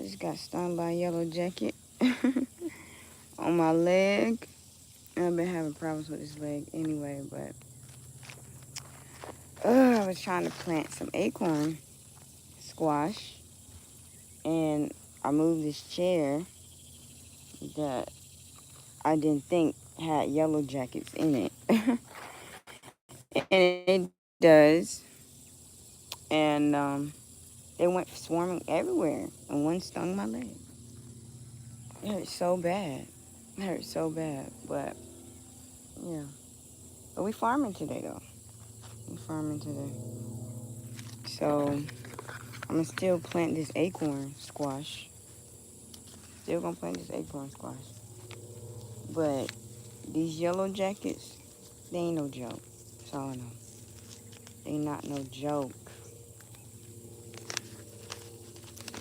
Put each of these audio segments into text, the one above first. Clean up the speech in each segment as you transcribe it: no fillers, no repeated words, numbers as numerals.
just got stung by a yellow jacket on my leg. I've been having problems with this leg anyway, but I was trying to plant some acorn squash, and I moved this chair that I didn't think had yellow jackets in it. And it does. And they went swarming everywhere, and one stung my leg. It hurt so bad. It hurt so bad. But yeah. But we farming today though. We farming today. So I'm gonna still plant this acorn squash. Still gonna plant this acorn squash. But these yellow jackets, they ain't no joke. That's all I know. They not no joke.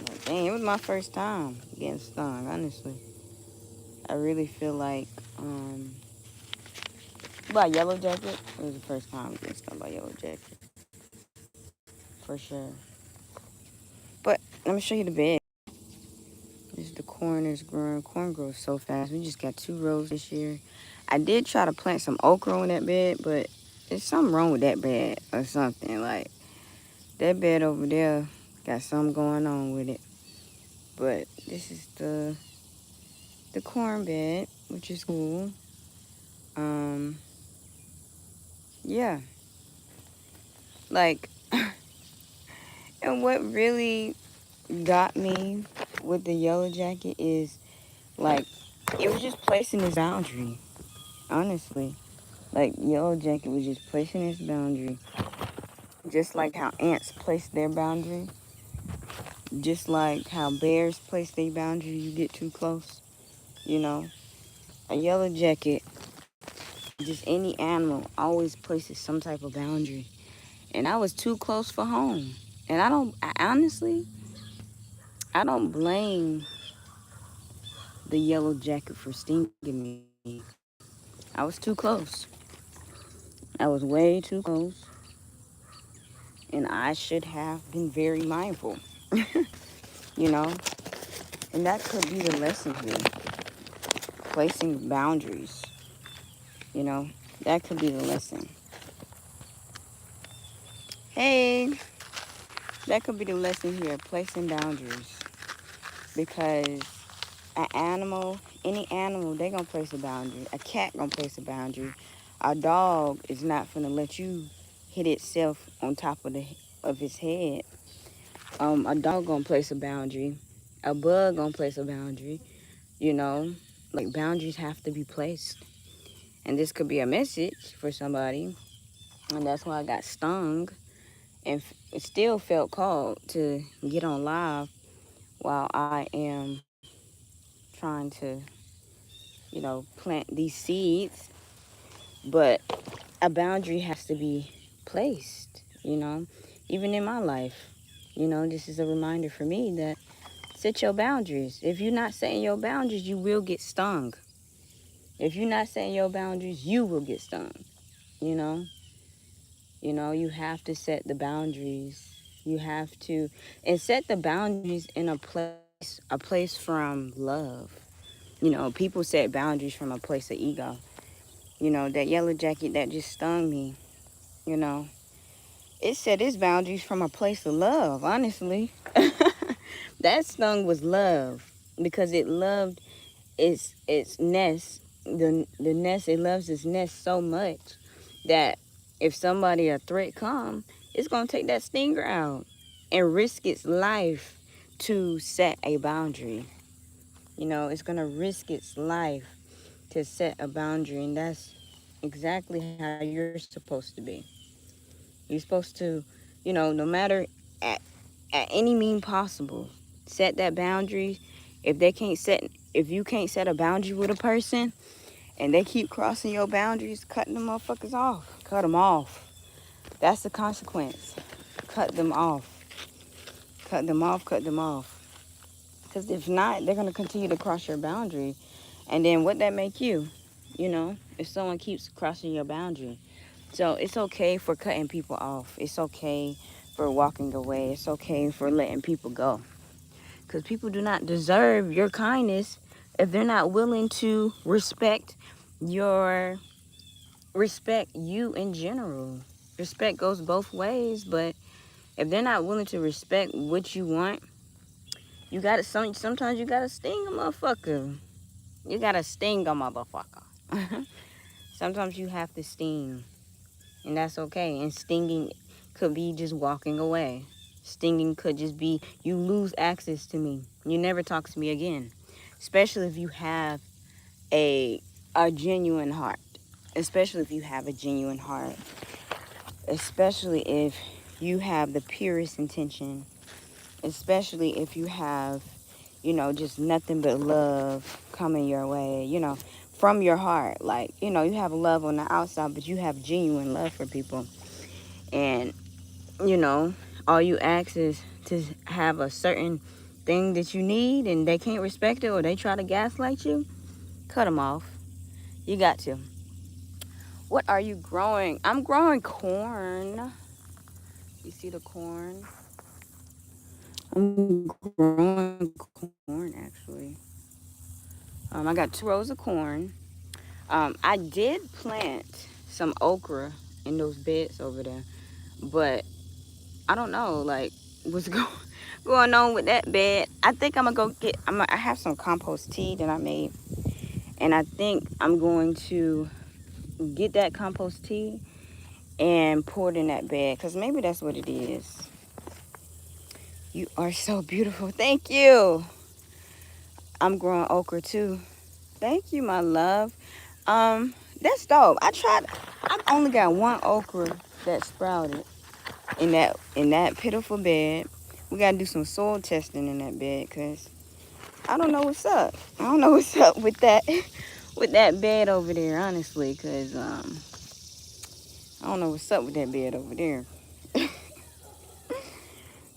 Like, dang, it was my first time getting stung, honestly. I really feel like by yellow jacket, it was the first time getting stung by yellow jacket. For sure. But let me show you the bed. This is the corn is growing. Corn grows so fast. We just got 2 rows this year. I did try to plant some okra on that bed, but there's something wrong with that bed or something. Like, that bed over there got something going on with it. But this is the corn bed, which is cool. Yeah. Like, and what really got me with the yellow jacket is, like, it was just placing this boundary, honestly. Like, yellow jacket was just placing this boundary. Just like how ants place their boundary. Just like how bears place their boundary, you get too close. You know, a yellow jacket, just any animal, always places some type of boundary. And I was too close for home. And honestly, I don't blame the yellow jacket for stinging me. I was too close. I was way too close. And I should have been very mindful, you know? And that could be the lesson here. Placing boundaries, you know? That could be the lesson. Hey, that could be the lesson here, placing boundaries. Because an animal, any animal, they gonna place a boundary. A cat gonna place a boundary. A dog is not gonna let you hit itself on top of its head. A dog gonna place a boundary. A bug gonna place a boundary. You know, like, boundaries have to be placed. And this could be a message for somebody. And that's why I got stung and still felt called to get on live while I am trying to, plant these seeds. But a boundary has to be placed, even in my life. This is a reminder for me that set your boundaries. If you're not setting your boundaries, you will get stung. If you're not setting your boundaries, you will get stung, you know? You have to set the boundaries. You have to, and set the boundaries in a place from love. People set boundaries from a place of ego. That yellow jacket that just stung me, you know, it set its boundaries from a place of love, honestly. That stung was love because it loved its nest. The nest, it loves its nest so much that if somebody, a threat come, it's going to take that stinger out and risk its life to set a boundary. It's going to risk its life to set a boundary, and that's exactly how you're supposed to be. You're supposed to, no matter at, at any mean possible, set that boundary. If you can't set a boundary with a person and they keep crossing your boundaries, cutting them motherfuckers off. Cut them off. That's the consequence. Cut them off. Cut them off, cut them off. Because if not, they're going to continue to cross your boundary. And then what that make you, if someone keeps crossing your boundary. So it's okay for cutting people off. It's okay for walking away. It's okay for letting people go. Because people do not deserve your kindness if they're not willing to respect you in general. Respect goes both ways, but if they're not willing to respect what you want, you gotta sometimes you gotta sting a motherfucker. You gotta sting a motherfucker. Sometimes you have to sting, and that's okay. And stinging could be just walking away. Stinging could just be you lose access to me. You never talk to me again. Especially if you have a genuine heart. Especially if you have a genuine heart. Especially if you have the purest intention. Especially if you have, just nothing but love coming your way, from your heart. Like, you have love on the outside, but you have genuine love for people. And, you know, all you ask is to have a certain thing that you need and they can't respect it or they try to gaslight you, cut them off. You got to. What are you growing? I'm growing corn. You see the corn? I'm growing corn actually. I got 2 rows of corn. I did plant some okra in those beds over there, but I don't know like what's going on with that bed. I think I'm gonna go get. I have some compost tea that I made, and I think I'm going to get that compost tea and pour it in that bed because maybe that's what it is. You are so beautiful. Thank you. I'm growing okra too. Thank you, my love. That's dope. I've only got 1 okra that sprouted in that pitiful bed. We gotta do some soil testing in that bed, cause I don't know what's up. I don't know what's up with that with that bed over there, honestly, cause I don't know what's up with that bed over there.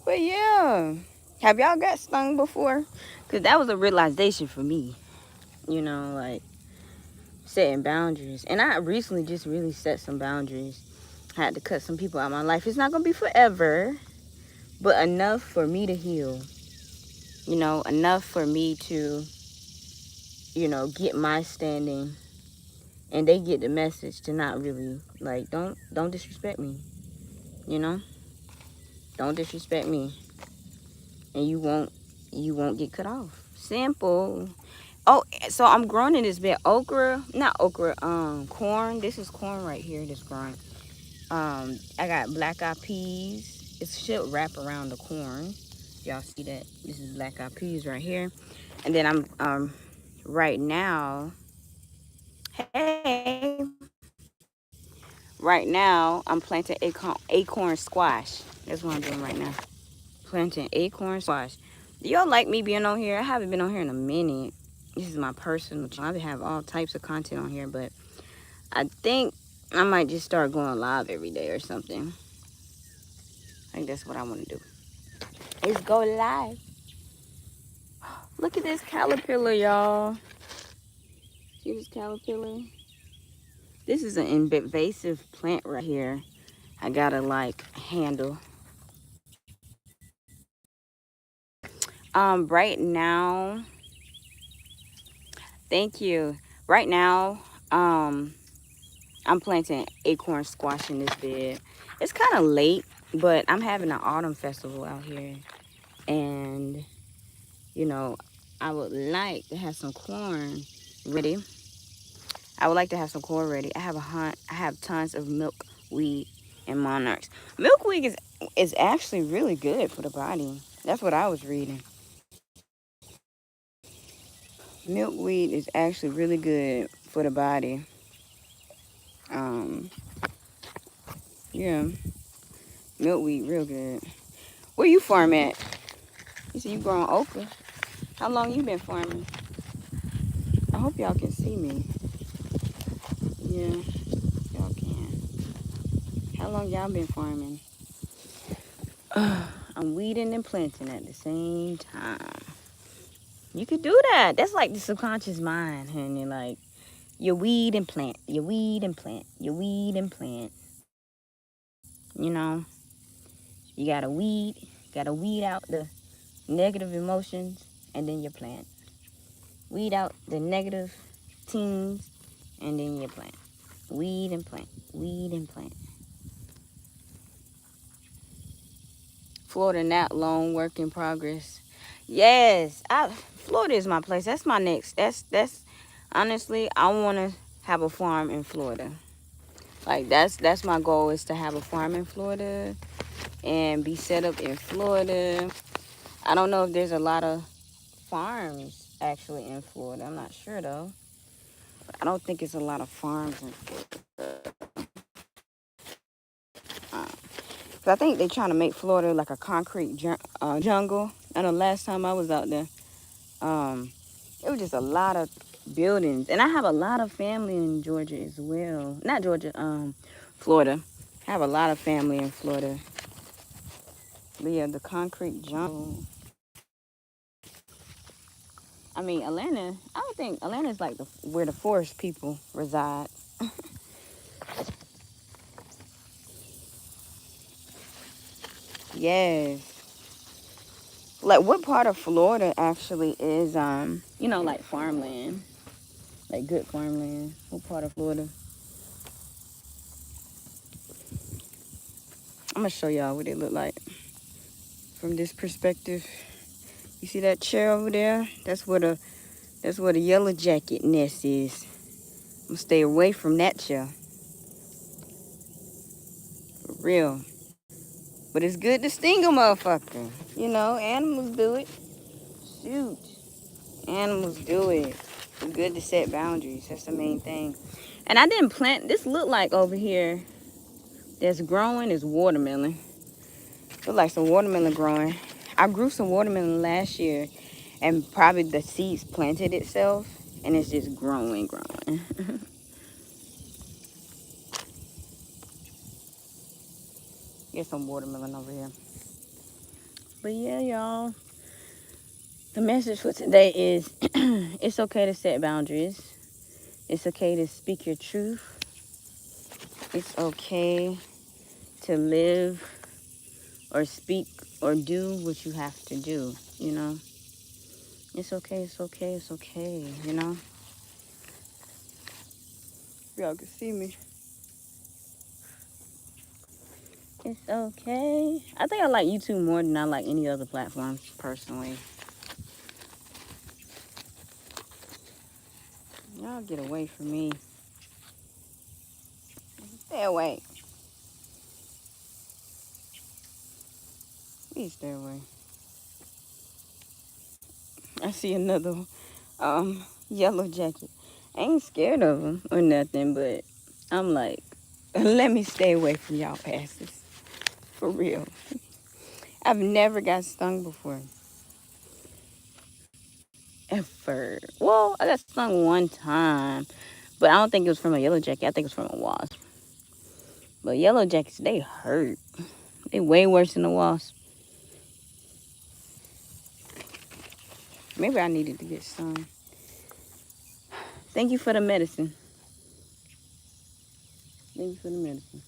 But yeah, have y'all got stung before? Cause that was a realization for me. Like setting boundaries, and I recently just really set some boundaries. I had to cut some people out of my life. It's not gonna be forever, but enough for me to heal. Enough for me to, get my standing, and they get the message to not really like don't disrespect me. You know, don't disrespect me, and you won't get cut off. Simple. Oh, so I'm growing in this bed not okra, corn. This is corn right here. This growing. I got black eyed peas. It should wrap around the corn. Y'all see that? This is black eyed peas right here. And then I'm right now. Hey, right now I'm planting acorn squash. That's what I'm doing right now. Planting acorn squash. Do y'all like me being on here? I haven't been on here in a minute. This is my personal channel. I have all types of content on here, but I think I might just start going live every day or something. I think that's what I want to do. Is go live. Look at this caterpillar, y'all. See this caterpillar? This is an invasive plant right here. I gotta like handle. Right now, thank you. Right now, I'm planting acorn squash in this bed. It's kind of late, but I'm having an autumn festival out here, and I would like to have some corn ready. I have tons of milkweed and monarchs. Milkweed is actually really good for the body. That's what I was reading. Milkweed is actually really good for the body. Um, yeah, milkweed real good. Where you farm at? You said you growing okra. How long you been farming? I hope y'all can see me. Yeah, y'all can. How long y'all been farming? I'm weeding and planting at the same time. You could do that. That's like the subconscious mind, honey. Like you weed and plant, you weed and plant, you weed and plant. You know, you gotta weed out the negative emotions, and then you plant. Weed out the negative teens, and then you plant. Weed and plant. Weed and plant. Florida not long work in progress. Yes, Florida is my place. That's my next. That's honestly, I want to have a farm in Florida. Like that's my goal, is to have a farm in Florida and be set up in Florida. I don't know if there's a lot of farms actually in Florida. I'm not sure though. But I don't think it's a lot of farms in Florida. 'Cause I think they're trying to make Florida like a concrete jungle. I know last time I was out there, it was just a lot of buildings. And I have a lot of family in Georgia as well. Not Georgia, Florida. I have a lot of family in Florida. But yeah, the concrete jungle. I mean, Atlanta, I don't think Atlanta is like where the forest people reside. Yes. Like, what part of Florida actually is, like farmland? Like good farmland. What part of Florida? I'm gonna show y'all what it look like from this perspective. You see that chair over there? That's where the yellow jacket nest is. I'm gonna stay away from that chair. For real. But it's good to sting a motherfucker. Animals do it. Shoot. Animals do it. It's good to set boundaries. That's the main thing. And I didn't plant, this look like over here that's growing is watermelon. Look like some watermelon growing. I grew some watermelon last year, and probably the seeds planted itself, and it's just growing. Get some watermelon over here. But yeah, y'all. The message for today is it's okay to set boundaries. It's okay to speak your truth. It's okay to live or speak or do what you have to do. It's okay, it's okay, it's okay. Y'all can see me. It's okay. I think I like YouTube more than I like any other platforms, personally. Y'all get away from me. Stay away. Please stay away. I see another yellow jacket. I ain't scared of them or nothing, but I'm like, let me stay away from y'all passes. For real. I've never got stung before. Ever. Well, I got stung one time, but I don't think it was from a yellow jacket. I think it was from a wasp. But yellow jackets, they hurt. They way worse than the wasp. Maybe I needed to get stung. Thank you for the medicine. Thank you for the medicine.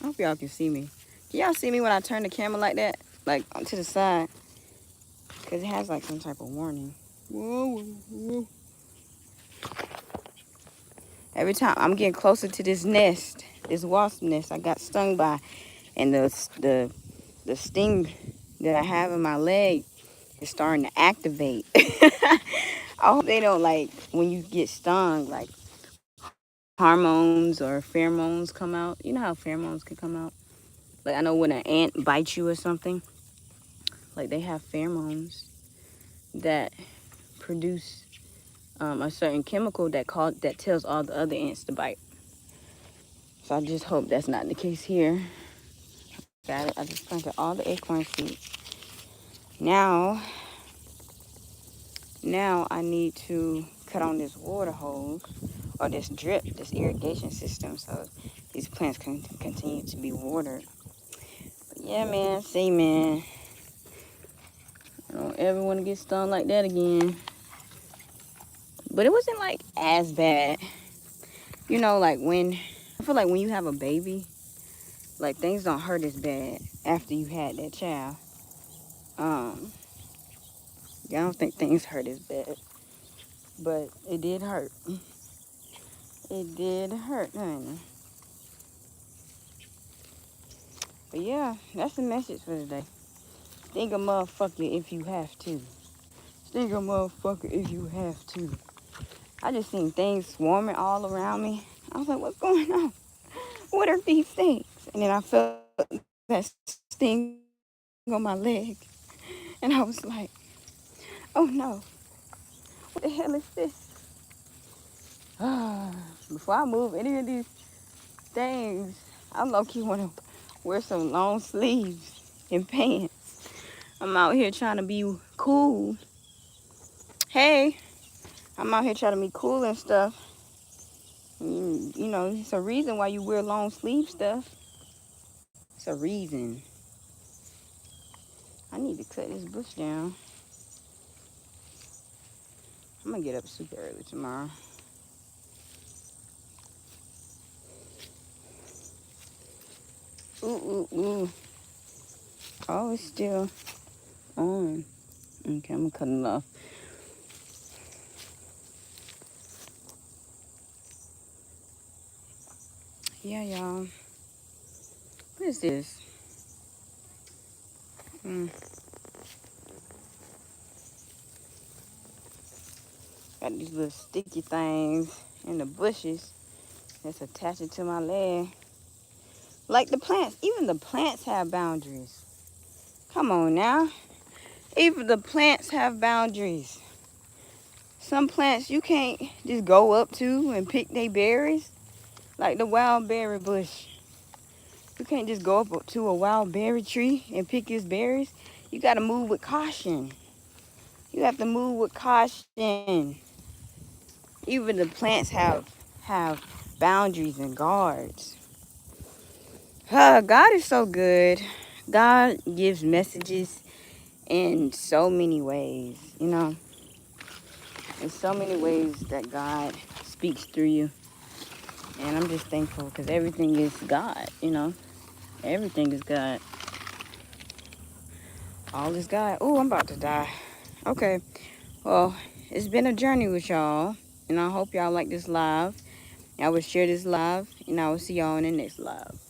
I hope y'all can see me. Can y'all see me when I turn the camera like that? Like to the side? Because it has like some type of warning. Whoa, whoa. Every time I'm getting closer to this nest, this wasp nest I got stung by, and the sting that I have in my leg is starting to activate. I hope they don't, like, when you get stung, like hormones or pheromones come out. You know how pheromones can come out? Like, I know when an ant bites you or something, like they have pheromones that produce a certain chemical that tells all the other ants to bite. So I just hope that's not the case here. Got it. I just planted all the acorn seeds. Now I need to cut on this water hose or this irrigation system, so these plants can continue to be watered. But yeah, man, see, man, I don't ever want to get stung like that again. But it wasn't like as bad. You know, like when I feel like when you have a baby, like things don't hurt as bad after you had that child. Um, yeah, I don't think things hurt as bad, but it did hurt. It did hurt, honey. But yeah, that's the message for today. Sting a motherfucker if you have to. Sting a motherfucker if you have to. I just seen things swarming all around me. I was like, what's going on? What are these things? And then I felt that sting on my leg. And I was like, oh no, what the hell is this? Before I move any of these things, I low-key want to wear some long sleeves and pants. I'm out here trying to be cool. Hey, I'm out here trying to be cool and stuff. You know, it's a reason why you wear long sleeve stuff. It's a reason. I need to cut this bush down. I'm gonna get up super early tomorrow. Ooh, ooh, ooh. Oh, it's still on. Okay, I'm gonna cut it off. Yeah, y'all. What is this? Mm. Got these little sticky things in the bushes that's attaching to my leg. Like the plants. Even the plants have boundaries. Come on now. Even the plants have boundaries. Some plants you can't just go up to and pick their berries. Like the wild berry bush. You can't just go up to a wild berry tree and pick its berries. You gotta move with caution. You have to move with caution. Even the plants have boundaries and guards. God is so good. God gives messages in so many ways, you know. There's so many ways that God speaks through you. And I'm just thankful because everything is God, you know. Everything is God. All is God. Oh, I'm about to die. Okay. Well, it's been a journey with y'all. And I hope y'all like this live. I will share this live. And I will see y'all in the next live.